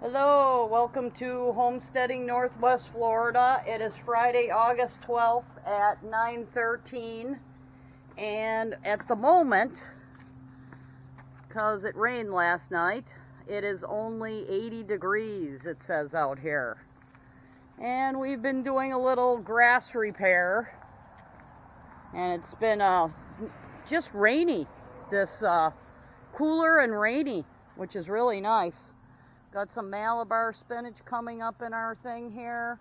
Hello, welcome to Homesteading Northwest Florida. It is Friday, August 12th at 9:13, and at the moment, because it rained last night, it is only 80 degrees, it says out here. And we've been doing a little grass repair, and it's been just rainy, this cooler and rainy, which is really nice. Got some Malabar spinach coming up in our thing here.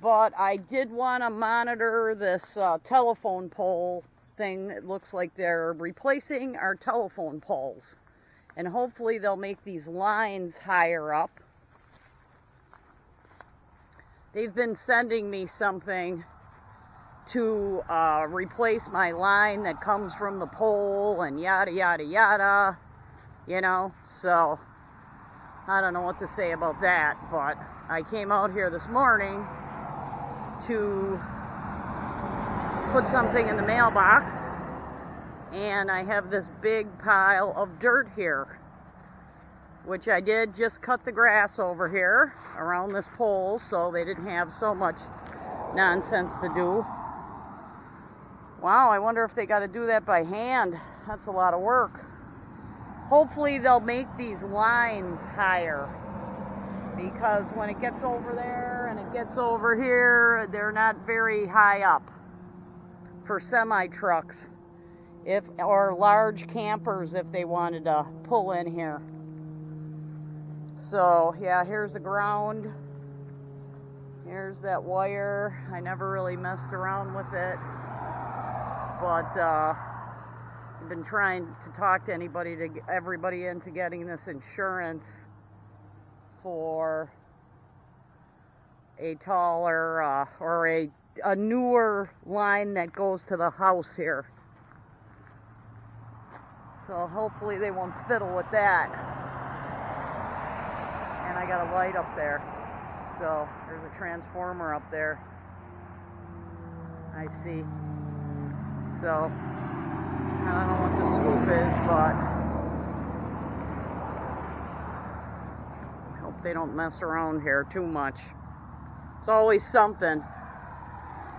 But I did want to monitor this telephone pole thing. It looks like they're replacing our telephone poles. And hopefully they'll make these lines higher up. They've been sending me something to replace my line that comes from the pole and yada yada yada. You know, so I don't know what to say about that, but I came out here this morning to put something in the mailbox, and I have this big pile of dirt here, which I did just cut the grass over here around this pole so they didn't have so much nonsense to do. Wow, I wonder if they got to do that by hand. That's a lot of work. Hopefully they'll make these lines higher, because when it gets over there and it gets over here, they're not very high up for semi-trucks or large campers if they wanted to pull in here. So yeah, here's the ground. Here's that wire. I never really messed around with it, but I've been trying to talk to everybody into getting this insurance for a taller or a newer line that goes to the house here. So hopefully they won't fiddle with that. And I got a light up there. So there's a transformer up there. I see. So I don't know what the scoop is, but I hope they don't mess around here too much. It's always something.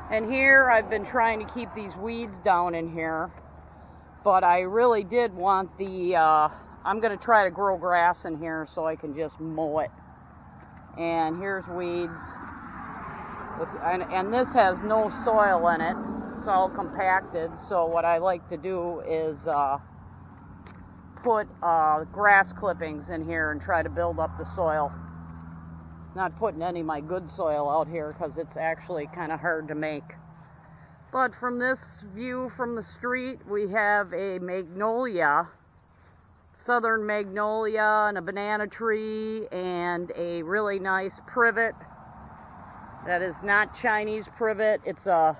And here I've been trying to keep these weeds down in here, but I really did want I'm going to try to grow grass in here so I can just mow it. And here's weeds. And this has no soil in it. It's all compacted, so what I like to do is put grass clippings in here and try to build up the soil. Not putting any of my good soil out here because it's actually kind of hard to make. But from this view from the street, we have a magnolia, southern magnolia, and a banana tree, and a really nice privet that is not Chinese privet. It's a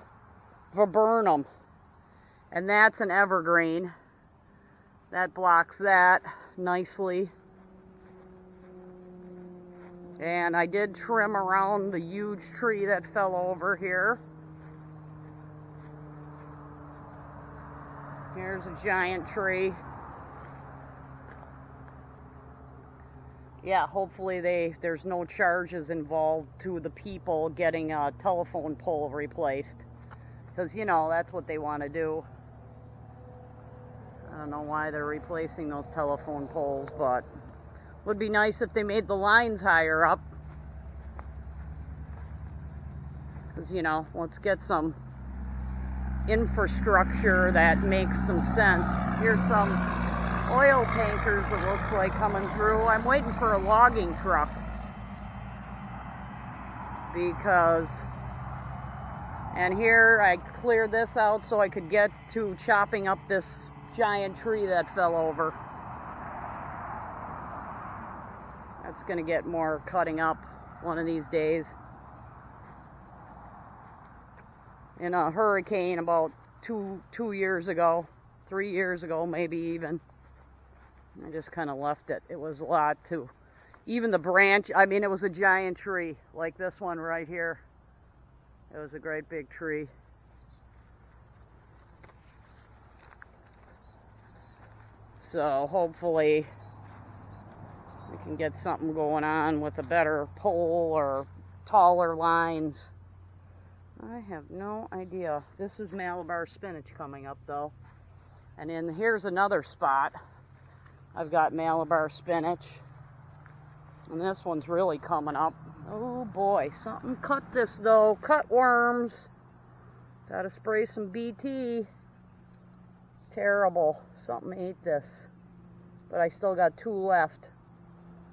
viburnum, and that's an evergreen that blocks that nicely. And I did trim around the huge tree that fell over here. Here's a giant tree. Yeah, hopefully there's no charges involved to the people getting a telephone pole replaced. Because, you know, that's what they want to do. I don't know why they're replacing those telephone poles, but it would be nice if they made the lines higher up. Because, you know, let's get some infrastructure that makes some sense. Here's some oil tankers, it looks like, coming through. I'm waiting for a logging truck, because... And here I cleared this out so I could get to chopping up this giant tree that fell over. That's going to get more cutting up one of these days. In a hurricane about 2 years ago, 3 years ago maybe even, I just kind of left it. It was a lot too. Even the branch, I mean, it was a giant tree like this one right here. It was a great big tree. So hopefully we and get something going on with a better pole or taller lines. I have no idea. This is Malabar spinach coming up though. And then here's another spot. I've got Malabar spinach. And this one's really coming up. Oh boy, something cut this though. Cut worms. Gotta spray some BT. Terrible. Something ate this. But I still got 2 left,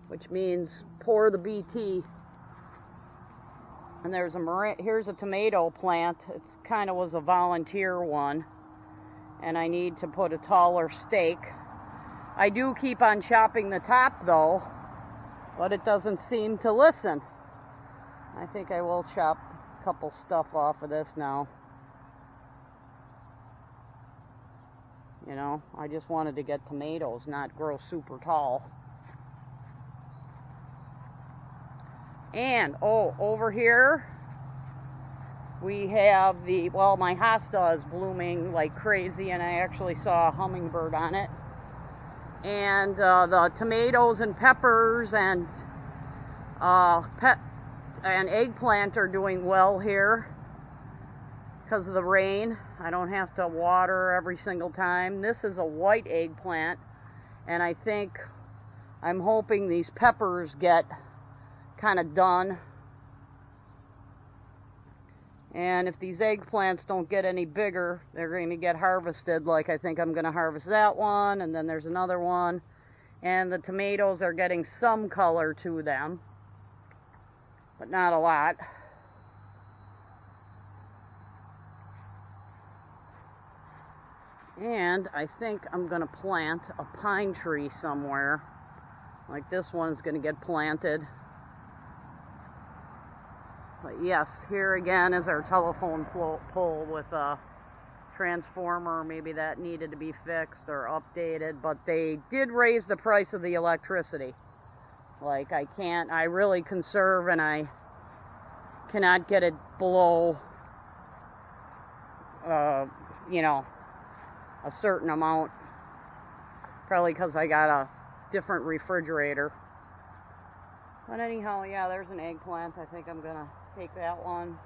which means pour the BT. And there's here's a tomato plant. It's kind of was a volunteer one. And I need to put a taller stake. I do keep on chopping the top though, but it doesn't seem to listen. I think I will chop a couple stuff off of this now. You know, I just wanted to get tomatoes, not grow super tall. And, oh, over here, we have well, my hosta is blooming like crazy, and I actually saw a hummingbird on it. And the tomatoes and peppers and eggplant are doing well here because of the rain. I don't have to water every single time. This is a white eggplant, and I'm hoping these peppers get kind of done. And if these eggplants don't get any bigger, they're going to get harvested. Like I think I'm going to harvest that one, and then there's another one. And the tomatoes are getting some color to them, but not a lot. And I think I'm going to plant a pine tree somewhere. Like this one's going to get planted. But yes, here again is our telephone pole with a transformer. Maybe that needed to be fixed or updated, but they did raise the price of the electricity. Like I really conserve, and I cannot get it below, you know, a certain amount. Probably because I got a different refrigerator. But anyhow, yeah, there's an eggplant. I think I'm gonna take that one.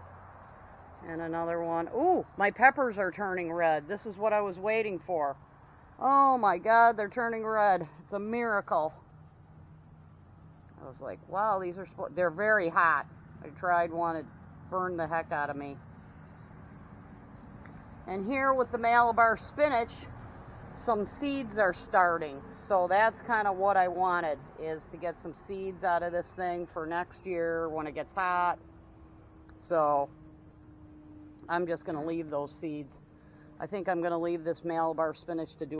And another one. Ooh, my peppers are turning red. This is what I was waiting for. Oh my God, they're turning red. It's a miracle. I was like, wow, they're very hot. I tried one, it burned the heck out of me. And here with the Malabar spinach, some seeds are starting. So that's kind of what I wanted, is to get some seeds out of this thing for next year when it gets hot. So I'm just going to leave those seeds. I think I'm going to leave this Malabar spinach to do